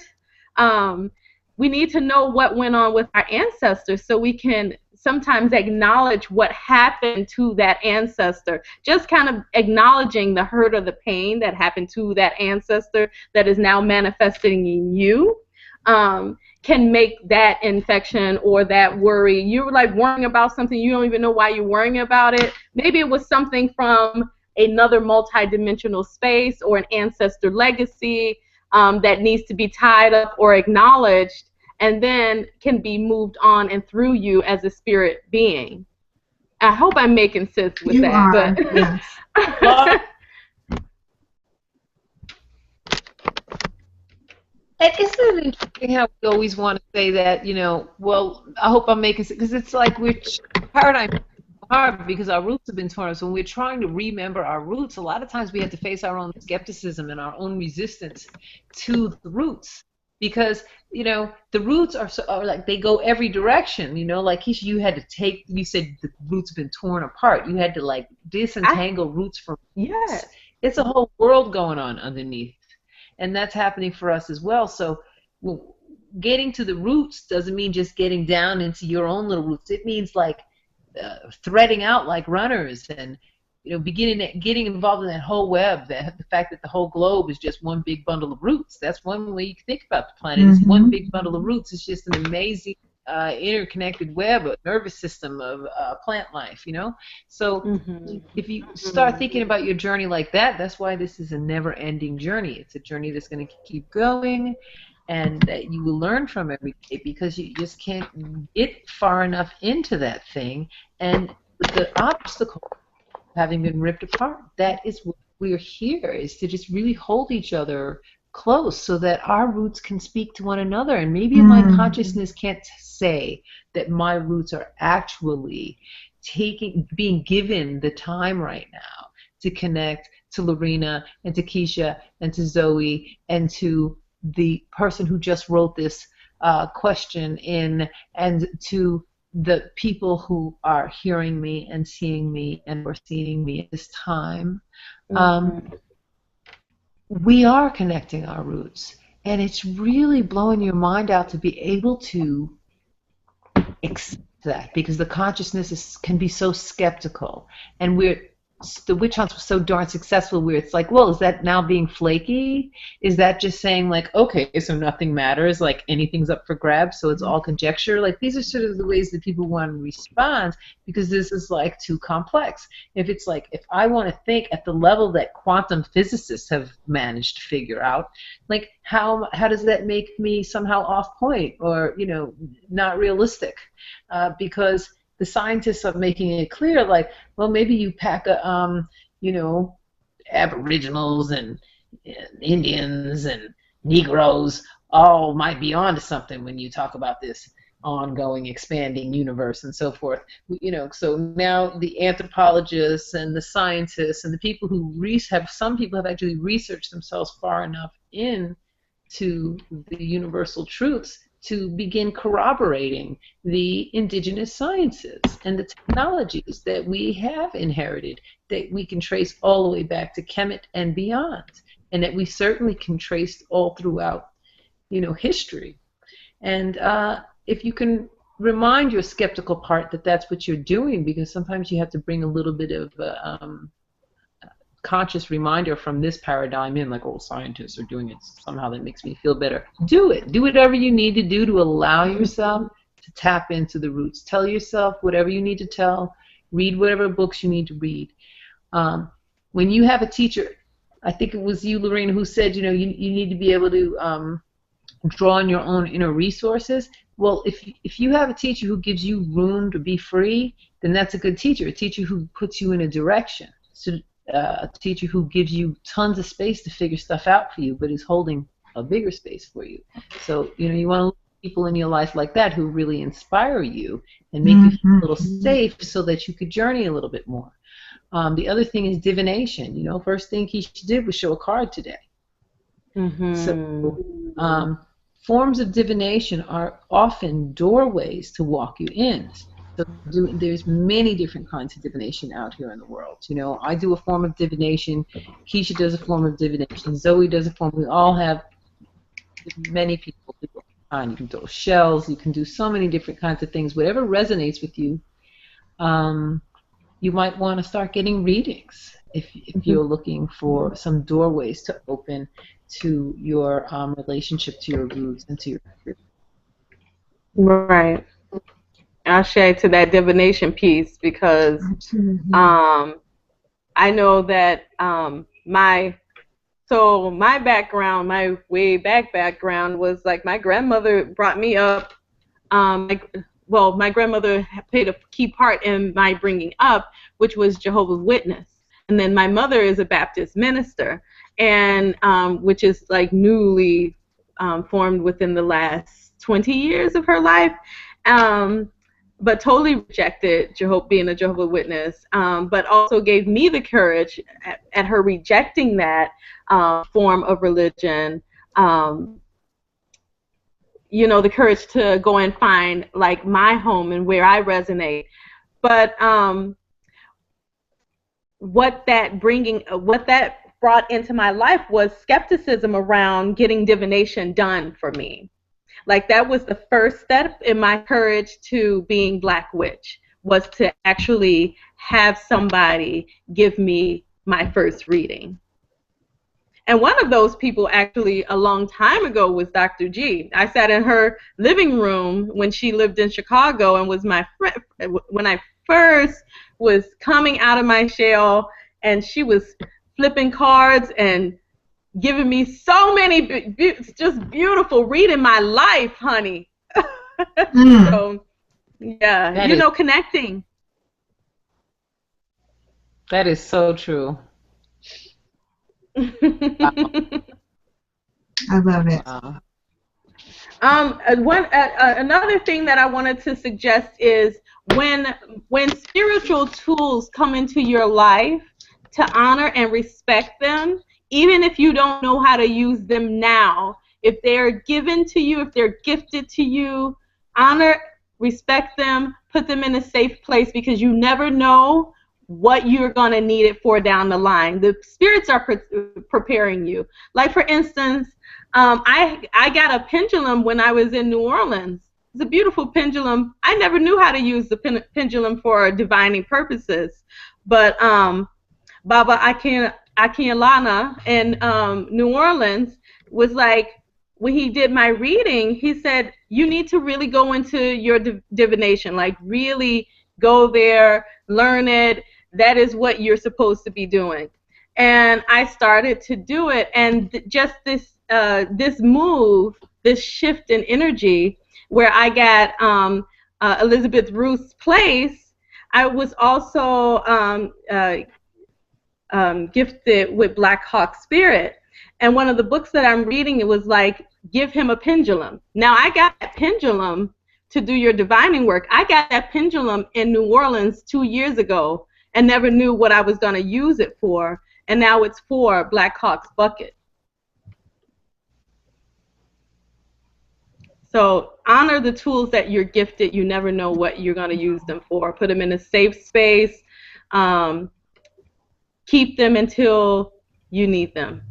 B: We need to know what went on with our ancestors so we can sometimes acknowledge what happened to that ancestor. Just kind of acknowledging the hurt or the pain that happened to that ancestor that is now manifesting in you can make that infection or that worry. You're like worrying about something, you don't even know why you're worrying about it. Maybe it was something from another multidimensional space or an ancestor legacy that needs to be tied up or acknowledged, and then can be moved on and through you as a spirit being. I hope I'm making sense with
A: You
B: that.
A: are,
B: But
A: yes.
C: Isn't it interesting how we always want to say that, well, I hope I'm making sense, because it's like which paradigm hard because our roots have been torn. So when we're trying to remember our roots, a lot of times we have to face our own skepticism and our own resistance to the roots, because the roots are like they go every direction. Like Keisha, you said the roots have been torn apart. You had to like disentangle roots from roots. It's a whole world going on underneath, and that's happening for us as well. So getting to the roots doesn't mean just getting down into your own little roots. It means like threading out like runners, and getting involved in that whole web. The fact that the whole globe is just one big bundle of roots. That's one way you can think about the planet. It's one big bundle of roots. It's just an amazing interconnected web, a nervous system of plant life. So if you start thinking about your journey like that, that's why this is a never-ending journey. It's a journey that's going to keep going, and that you will learn from every day, because you just can't get far enough into that thing. And the obstacle having been ripped apart, that is what we're here, is to just really hold each other close so that our roots can speak to one another. And maybe my consciousness can't say that my roots are actually being given the time right now to connect to Lorena and to Keisha and to Zoe and to the person who just wrote this question in, and to the people who are hearing me and seeing me and are seeing me at this time. We are connecting our roots, and it's really blowing your mind out to be able to accept that, because the consciousness can be so skeptical, and the witch hunts were so darn successful where it's like, well, is that now being flaky? Is that just saying like, okay, so nothing matters, like anything's up for grabs, so it's all conjecture? Like, these are sort of the ways that people want to respond, because this is like too complex. If it's like, if I want to think at the level that quantum physicists have managed to figure out, like how does that make me somehow off point or not realistic? Because the scientists are making it clear, like, well, maybe you pack Aboriginals and Indians and Negroes all might be onto something when you talk about this ongoing, expanding universe and so forth. So now the anthropologists and the scientists and the people who some people have actually researched themselves far enough into the universal truths to begin corroborating the indigenous sciences and the technologies that we have inherited, that we can trace all the way back to Kemet and beyond, and that we certainly can trace all throughout, history. And if you can remind your skeptical part that that's what you're doing, because sometimes you have to bring a little bit of conscious reminder from this paradigm in, like, oh, scientists are doing it somehow that makes me feel better. Do it. Do whatever you need to do to allow yourself to tap into the roots. Tell yourself whatever you need to tell. Read whatever books you need to read. When you have a teacher, I think it was you, Lorena, who said, you need to be able to draw on your own inner resources. Well, if you have a teacher who gives you room to be free, then that's a good teacher. A teacher who puts you in a direction. So, a teacher who gives you tons of space to figure stuff out for you, but is holding a bigger space for you. So, you want to look at people in your life like that who really inspire you and make you feel a little safe so that you could journey a little bit more. The other thing is divination. First thing Keisha did was show a card today. So, forms of divination are often doorways to walk you in. So there's many different kinds of divination out here in the world. You know, I do a form of divination. Keisha does a form of divination. Zoe does a form. We all have many people do all the time. You can throw shells. You can do so many different kinds of things. Whatever resonates with you, you might want to start getting readings if you're looking for some doorways to open to your relationship to your roots and to your truth.
B: Right. I'll share to that divination piece because I know that my background, my way back background was like my grandmother brought me up. My grandmother played a key part in my bringing up, which was Jehovah's Witness. And then my mother is a Baptist minister, and which is like newly formed within the last 20 years of her life. But totally rejected being a Jehovah's Witness, but also gave me the courage at her rejecting that form of religion, the courage to go and find like my home and where I resonate. But what that brought into my life was skepticism around getting divination done for me. Like that was the first step in my courage to being Black Witch, was to actually have somebody give me my first reading. And one of those people actually a long time ago was Dr. G. I sat in her living room when she lived in Chicago and was my friend when I first was coming out of my shell, and she was flipping cards and giving me so many just beautiful reading my life, honey. So, yeah, connecting.
C: That is so true.
A: I love it.
C: Wow.
B: Another thing that I wanted to suggest is when spiritual tools come into your life, to honor and respect them, even if you don't know how to use them now. If they're given to you, if they're gifted to you, honor, respect them, put them in a safe place, because you never know what you're going to need it for down the line. The spirits are preparing you. Like, for instance, I got a pendulum when I was in New Orleans. It's a beautiful pendulum. I never knew how to use the pendulum for divining purposes. But Baba Akialana in New Orleans was like, when he did my reading, he said, you need to really go into your divination, like really go there, learn it. That is what you're supposed to be doing. And I started to do it, and just this move, this shift in energy, where I got Elizabeth Ruth's place, I was also gifted with Black Hawk Spirit. And one of the books that I'm reading, it was like, give him a pendulum. Now, I got that pendulum to do your divining work. I got that pendulum in New Orleans 2 years ago and never knew what I was going to use it for. And now it's for Black Hawk's bucket. So honor the tools that you're gifted. You never know what you're going to use them for. Put them in a safe space. Keep them until you need them.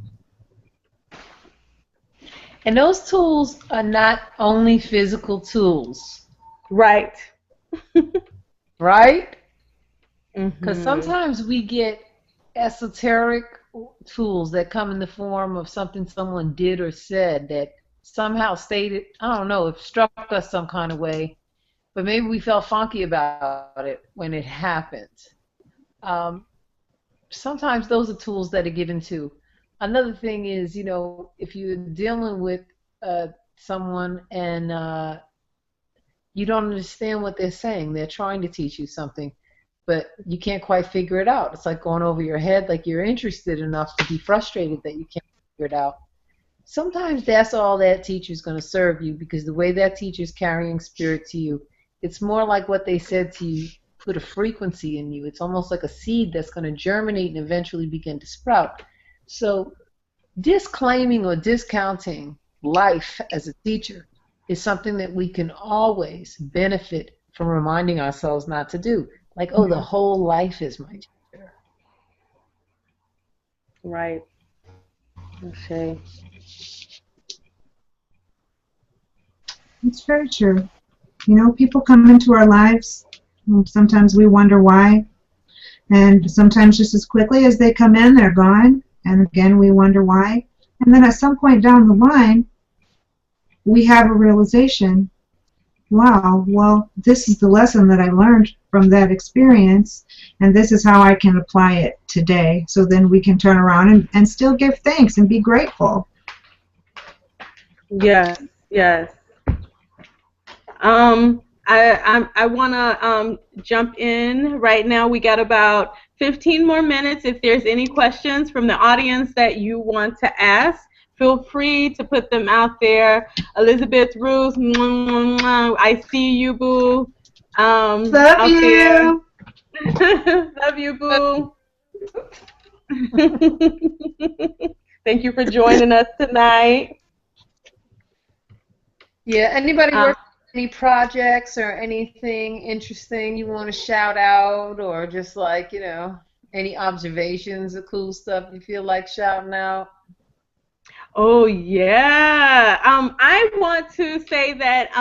C: And those tools are not only physical tools.
B: Right.
C: Right? Because sometimes we get esoteric tools that come in the form of something someone did or said that somehow stated, I don't know, it struck us some kind of way, but maybe we felt funky about it when it happened. Sometimes those are tools that are given to. Another thing is, if you're dealing with someone and you don't understand what they're saying, they're trying to teach you something, but you can't quite figure it out. It's like going over your head, like you're interested enough to be frustrated that you can't figure it out. Sometimes that's all that teacher's going to serve you, because the way that teacher's carrying spirit to you, it's more like what they said to you put a frequency in you. It's almost like a seed that's going to germinate and eventually begin to sprout. So disclaiming or discounting life as a teacher is something that we can always benefit from reminding ourselves not to do. Like, oh, the whole life is my teacher.
B: Right. Okay.
A: It's very true. You know, people come into our lives, and sometimes we wonder why, and sometimes just as quickly as they come in, they're gone, and again, we wonder why. And then at some point down the line, we have a realization, wow, well, this is the lesson that I learned from that experience, and this is how I can apply it today. So then we can turn around and still give thanks and be grateful.
B: Yes, yes. I want to jump in right now. We got about 15 more minutes. If there's any questions from the audience that you want to ask, feel free to put them out there. Elizabeth, Ruth, I see you, boo.
A: Love you.
B: Love you, boo. Thank you for joining us tonight.
C: Yeah, anybody work on any projects or anything interesting you want to shout out, or just like, you know, any observations of cool stuff you feel like shouting out?
B: Oh, yeah. I want to say that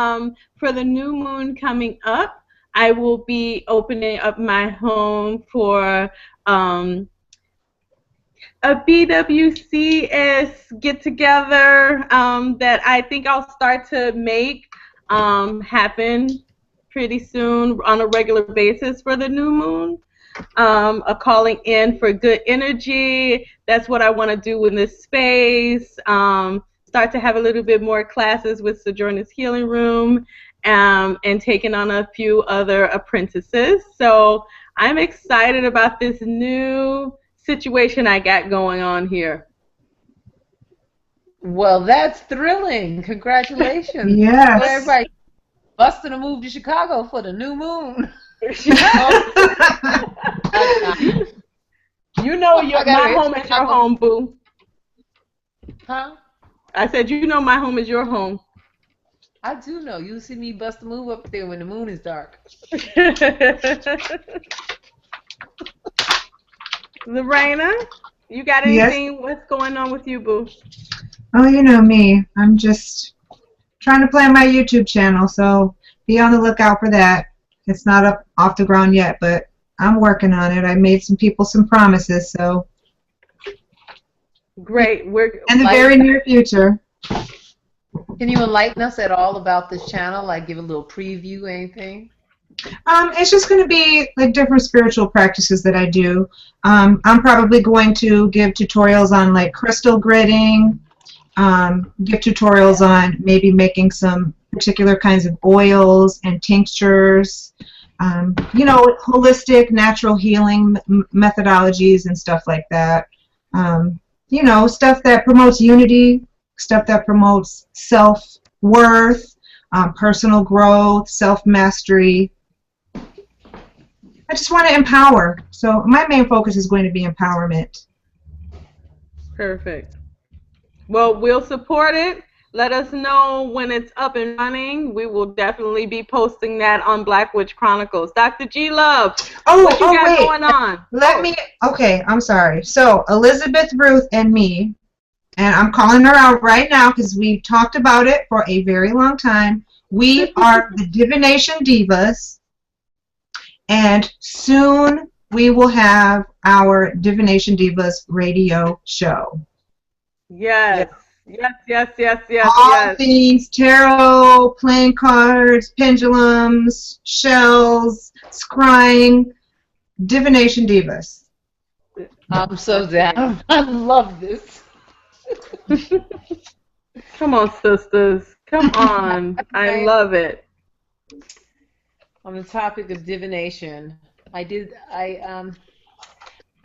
B: for the new moon coming up, I will be opening up my home for a BWCS get-together that I think I'll start to make happen pretty soon on a regular basis for the new moon. A calling in for good energy. That's what I want to do in this space. Start to have a little bit more classes with Sojourner's Healing Room and taking on a few other apprentices. So I'm excited about this new situation I got going on here.
C: Well, that's thrilling. Congratulations.
A: Yes.
C: Well, everybody busting a move to Chicago for the new moon.
B: You know my home is your home, boo.
C: Huh?
B: I said, you know my home is your home.
C: I do know. You see me bust a move up there when the moon is dark.
B: Lorena, you got anything? Yes. What's going on with you, boo?
A: Oh, you know me. I'm just trying to plan my YouTube channel, so be on the lookout for that. It's not up off the ground yet, but I'm working on it. I made some people some promises, so.
B: Great. We're
A: in the very near future.
C: Can you enlighten us at all about this channel? Like give a little preview, anything?
A: It's just going to be like different spiritual practices that I do. I'm probably going to give tutorials on like crystal gridding, give tutorials on maybe making some particular kinds of oils and tinctures, you know, holistic natural healing methodologies and stuff like that. You know, stuff that promotes unity, stuff that promotes self-worth, personal growth, self-mastery. I just want to empower. So my main focus is going to be empowerment.
B: Perfect. Well, we'll support it. Let us know when it's up and running. We will definitely be posting that on Black Witch Chronicles. Dr. G Love, what you got going on?
A: Okay, I'm sorry. So Elizabeth, Ruth, and me, and I'm calling her out right now because we've talked about it for a very long time. We are the Divination Divas, and soon we will have our Divination Divas radio show.
B: Yes.
A: All things tarot, playing cards, pendulums, shells, scrying, Divination Divas.
C: I'm so down. I love this.
B: Come on, sisters. Come on. I love it.
C: On the topic of divination, I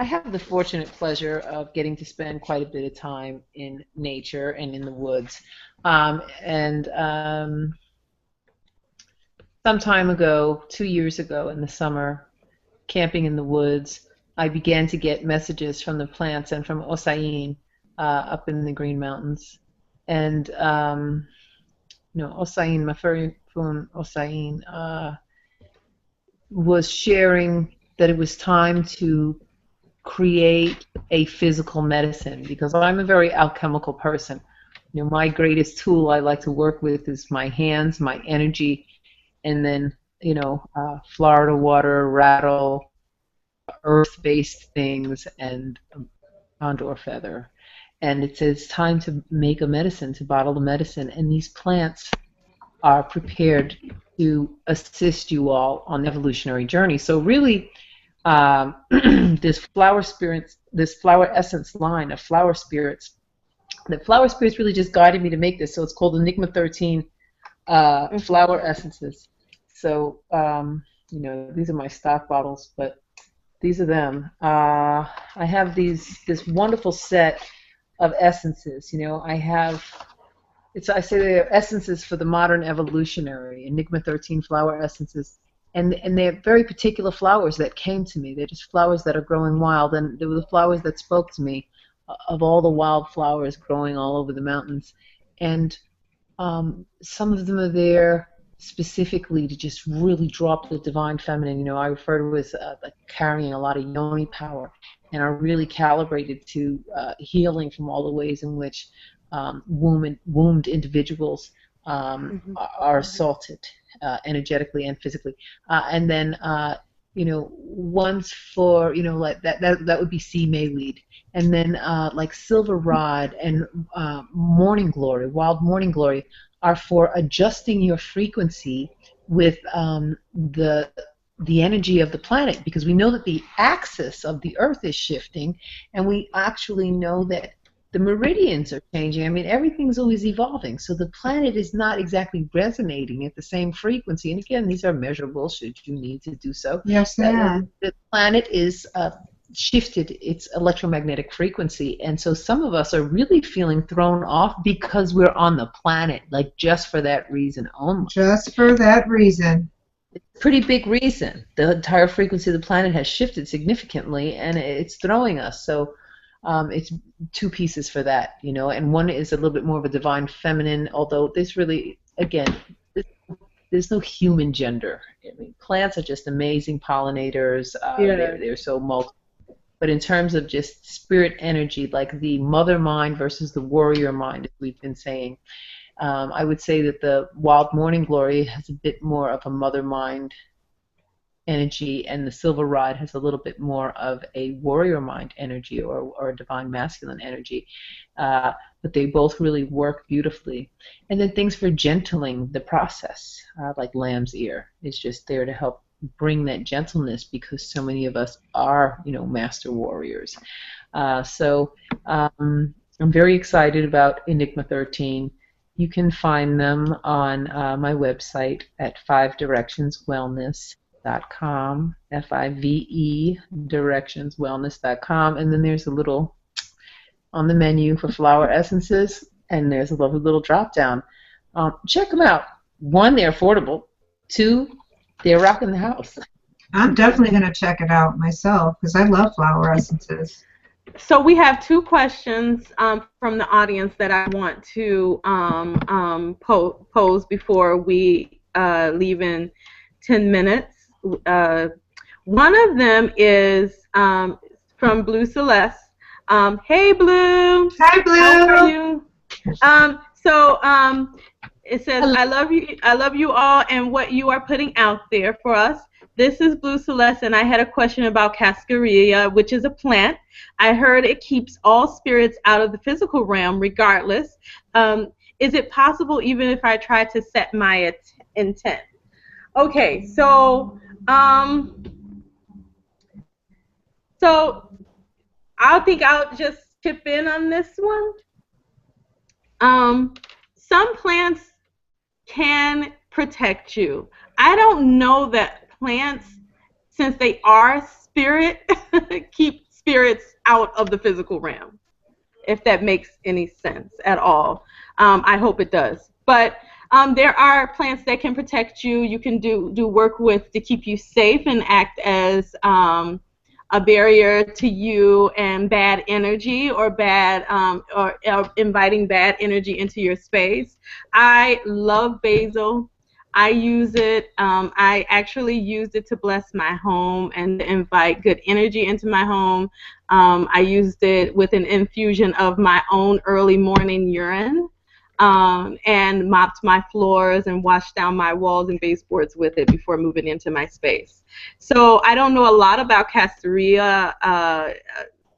C: have the fortunate pleasure of getting to spend quite a bit of time in nature and in the woods. Some time ago, 2 years ago in the summer, camping in the woods, I began to get messages from the plants and from Osain up in the Green Mountains. And, Osain, Mafuri Fun Osain, was sharing that it was time to create a physical medicine, because I'm a very alchemical person. You know, my greatest tool I like to work with is my hands, my energy, and then, you know, Florida water, rattle, earth-based things, and condor feather. And it says time to make a medicine, to bottle the medicine, and these plants are prepared to assist you all on the evolutionary journey. So really, this flower essence line of flower spirits, the flower spirits really just guided me to make this. So it's called Enigma 13 flower essences. So you know, these are my stock bottles, but these are them. I have this wonderful set of essences. You know, I say they're essences for the modern evolutionary, Enigma 13 flower essences. And they're very particular flowers that came to me. They're just flowers that are growing wild. And they were the flowers that spoke to me of all the wild flowers growing all over the mountains. And some of them are there specifically to just really drop the divine feminine. You know, I refer to it as like carrying a lot of yoni power, and are really calibrated to healing from all the ways in which wombed individuals are assaulted energetically and physically. And then, you know, ones for, you know, like that would be sea mayweed. And then like silver rod and morning glory, wild morning glory, are for adjusting your frequency with the energy of the planet, because we know that the axis of the Earth is shifting, and we actually know that the meridians are changing. I mean, everything's always evolving, so the planet is not exactly resonating at the same frequency. And again, these are measurable should you need to do so.
A: Yes, they are.
C: The planet is shifted its electromagnetic frequency, and so some of us are really feeling thrown off because we're on the planet, like just for that reason only.
A: Just for that reason.
C: It's a pretty big reason. The entire frequency of the planet has shifted significantly, and it's throwing us. So it's two pieces for that, you know, and one is a little bit more of a divine feminine, although this really, again, there's no human gender. I mean, plants are just amazing pollinators. They're so multiple. But in terms of just spirit energy, like the mother mind versus the warrior mind, as we've been saying, I would say that the wild morning glory has a bit more of a mother mind energy, and the silver rod has a little bit more of a warrior mind energy, or a divine masculine energy. But they both really work beautifully. And then things for gentling the process, like lamb's ear, is just there to help bring that gentleness, because so many of us are, you know, master warriors. So I'm very excited about Enigma 13. You can find them on my website at 5directionswellness.com, FIVE directionswellness.com, and then there's a little on the menu for flower essences, and there's a lovely little drop down. Check them out. One, they're affordable. Two, they're rocking the house.
A: I'm definitely going to check it out myself, because I love flower essences.
B: So we have two questions from the audience that I want to pose before we leave in 10 minutes. One of them is from Blue Celeste. Hey, Blue.
A: Hi, Blue.
B: How are you? It says, I love you all and what you are putting out there for us. This is Blue Celeste, and I had a question about cascarilla, which is a plant. I heard it keeps all spirits out of the physical realm regardless. Is it possible even if I try to set my intent? Okay, so I think I'll just chip in on this one. Some plants can protect you. I don't know that plants, since they are spirit, keep spirits out of the physical realm, if that makes any sense at all. I hope it does. But there are plants that can protect you. You can do work with to keep you safe and act as a barrier to you and bad energy, or inviting bad energy into your space. I love basil. I use it. I actually used it to bless my home and invite good energy into my home. I used it with an infusion of my own early morning urine, and mopped my floors and washed down my walls and baseboards with it before moving into my space. So I don't know a lot about castorrhea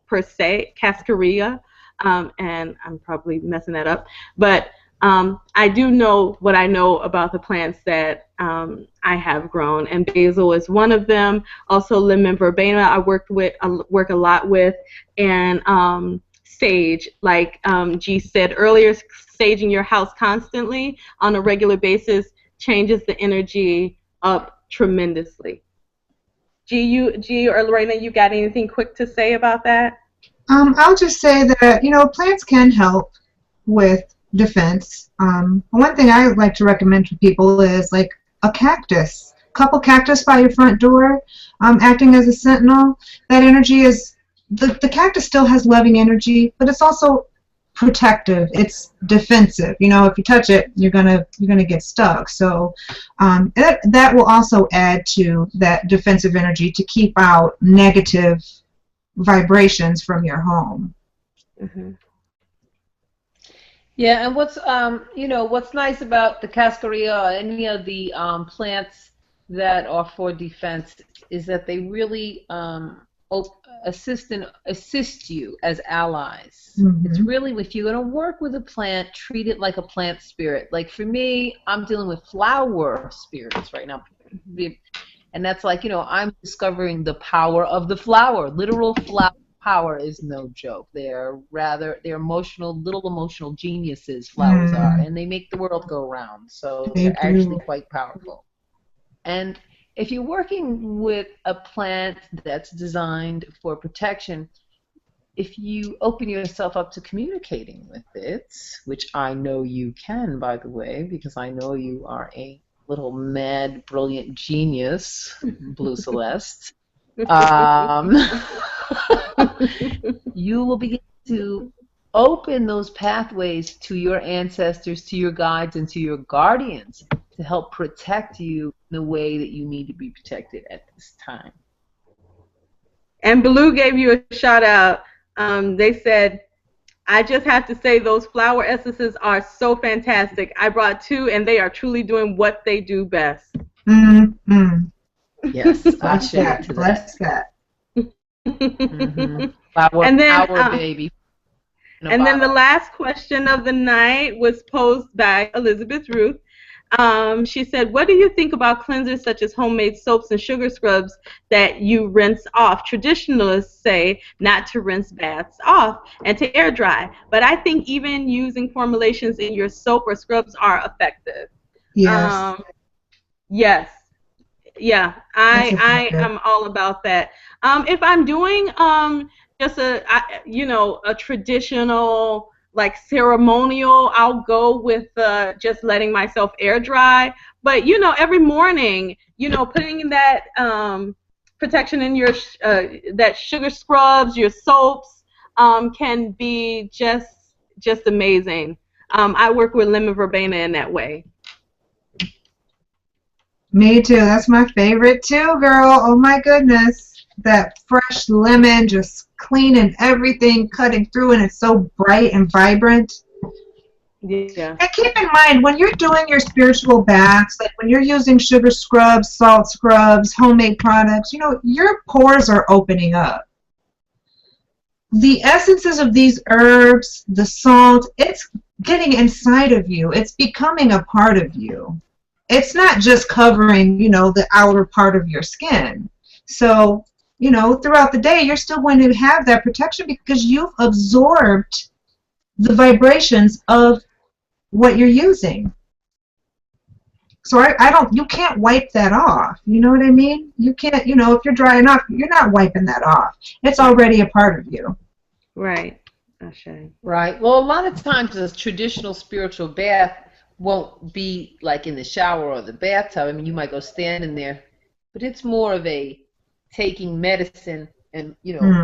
B: per se, cascarilla, and I'm probably messing that up, but I do know what I know about the plants that I have grown, and basil is one of them. Also, lemon verbena I work a lot with, and sage. Like G said earlier, saging your house constantly on a regular basis changes the energy up tremendously. G or Lorena, you got anything quick to say about that?
A: I'll just say that, plants can help with defense. One thing I like to recommend for people is like a cactus. Couple cactus by your front door, acting as a sentinel. That energy is, the cactus still has loving energy, but it's also protective. It's defensive. If you touch it, you're gonna get stuck. So that will also add to that defensive energy to keep out negative vibrations from your home.
B: Mm-hmm.
C: Yeah, and what's nice about the cascarilla or any of the plants that are for defense is that they really assist you as allies.
A: Mm-hmm.
C: It's really, if you're going to work with a plant, treat it like a plant spirit. Like for me, I'm dealing with flower spirits right now. And that's like, I'm discovering the power of the flower. Literal flower power is no joke. They're little emotional geniuses, flowers are, and they make the world go round. So they're actually quite powerful. And if you're working with a plant that's designed for protection, if you open yourself up to communicating with it, which I know you can, by the way, because I know you are a little mad, brilliant genius, Blue Celeste, you will begin to open those pathways to your ancestors, to your guides, and to your guardians to help protect you in the way that you need to be protected at this time.
B: And Blue gave you a shout out. They said, I just have to say those flower essences are so fantastic. I brought 2, and they are truly doing what they do best.
A: Mm-hmm.
C: Yes, I share to that. Mm-hmm. Flower baby.
B: And then the last question of the night was posed by Elizabeth Ruth. She said, what do you think about cleansers such as homemade soaps and sugar scrubs that you rinse off? Traditionalists say not to rinse baths off and to air dry, but I think even using formulations in your soap or scrubs are effective.
A: Yes.
B: Yes. Yeah, I am all about that. If I'm doing just a traditional, like, ceremonial, I'll go with just letting myself air dry. But every morning, putting in that protection in your that sugar scrubs, your soaps, can be just amazing. I work with lemon verbena in that way.
A: Me too. That's my favorite too, girl. Oh my goodness. That fresh lemon just cleaning everything, cutting through, and it's so bright and vibrant.
B: Yeah.
A: And keep in mind, when you're doing your spiritual baths, like when you're using sugar scrubs, salt scrubs, homemade products, your pores are opening up. The essences of these herbs, the salt, it's getting inside of you. It's becoming a part of you. It's not just covering, the outer part of your skin. So, throughout the day, you're still going to have that protection because you've absorbed the vibrations of what you're using. So you can't wipe that off. You know what I mean? You can't, if you're drying off, you're not wiping that off. It's already a part of you.
B: Right. Okay.
C: Right. Well, a lot of times a traditional spiritual bath won't be like in the shower or the bathtub. I mean, you might go stand in there, but it's more of a taking medicine and,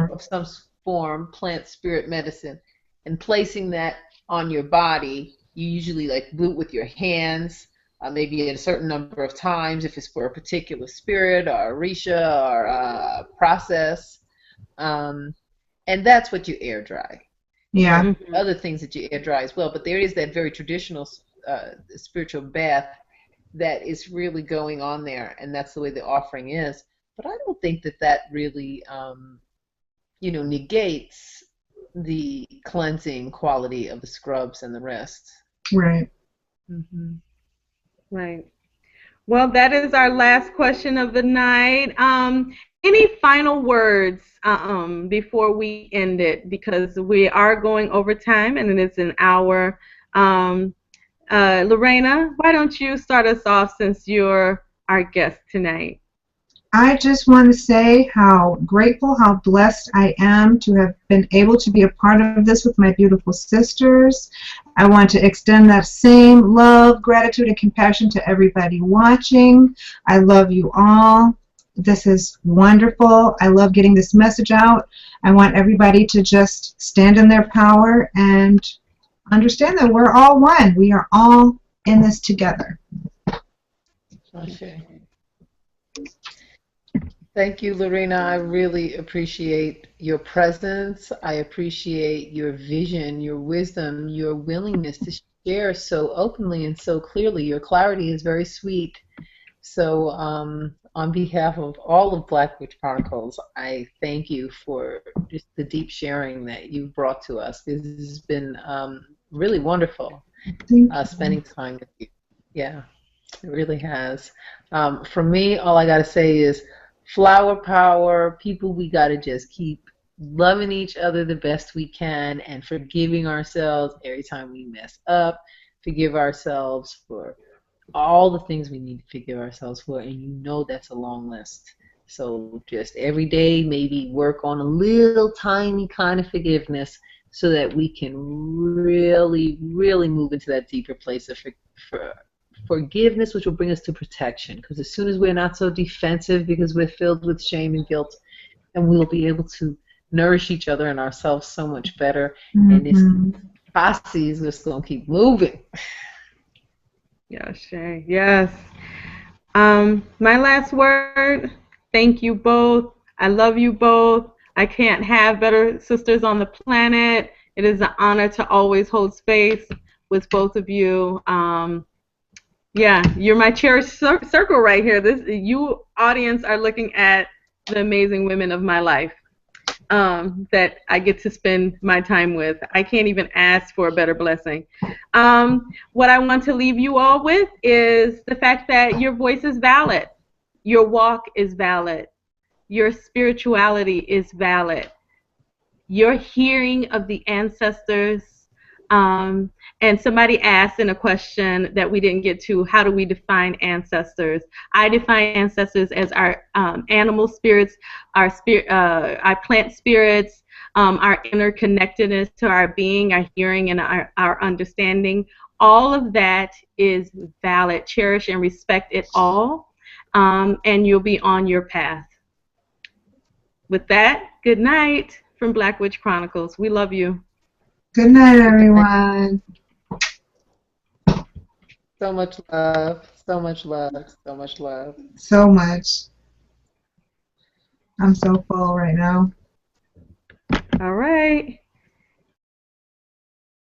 C: of some form, plant spirit medicine, and placing that on your body. You usually like do it with your hands, maybe a certain number of times, if it's for a particular spirit or Orisha or process. And that's what you air dry.
A: Yeah.
B: Mhm.
C: Other things that you air dry as well. But there is that very traditional spiritual bath that is really going on there, and that's the way the offering is. But I don't think that that really, negates the cleansing quality of the scrubs and the rest.
A: Right.
C: Mm-hmm.
B: Right. Well, that is our last question of the night. Any final words before we end it? Because we are going over time and it is an hour. Lorena, why don't you start us off since you're our guest tonight?
A: I just want to say how grateful, how blessed I am to have been able to be a part of this with my beautiful sisters. I want to extend that same love, gratitude, and compassion to everybody watching. I love you all. This is wonderful. I love getting this message out. I want everybody to just stand in their power and understand that we're all one. We are all in this together.
C: Okay. Thank you, Lorena. I really appreciate your presence. I appreciate your vision, your wisdom, your willingness to share so openly and so clearly. Your clarity is very sweet. So on behalf of all of Black Witch Chronicles, I thank you for just the deep sharing that you brought to us. This has been really wonderful spending time with you. Yeah, it really has. For me, all I got to say is flower power. People, we got to just keep loving each other the best we can and forgiving ourselves every time we mess up. Forgive ourselves for all the things we need to forgive ourselves for, and that's a long list. So just every day, maybe work on a little tiny kind of forgiveness so that we can really, really move into that deeper place of forgiveness, which will bring us to protection. Because as soon as we're not so defensive because we're filled with shame and guilt, then we'll be able to nourish each other and ourselves so much better.
A: Mm-hmm.
C: And this posse is just going to keep moving.
B: Yes, Shay. Yes. My last word, thank you both. I love you both. I can't have better sisters on the planet. It is an honor to always hold space with both of you. Yeah, you're my cherished circle right here. You audience are looking at the amazing women of my life that I get to spend my time with. I can't even ask for a better blessing. What I want to leave you all with is the fact that your voice is valid. Your walk is valid. Your spirituality is valid. Your hearing of the ancestors. And somebody asked in a question that we didn't get to, how do we define ancestors? I define ancestors as our animal spirits, our plant spirits, our interconnectedness to our being, our hearing, and our understanding. All of that is valid. Cherish and respect it all, and you'll be on your path. With that, good night from Black Witch Chronicles. We love you.
A: Good night, everyone.
C: So much love, so much love, so much love.
A: So much. I'm so full right now.
B: All right.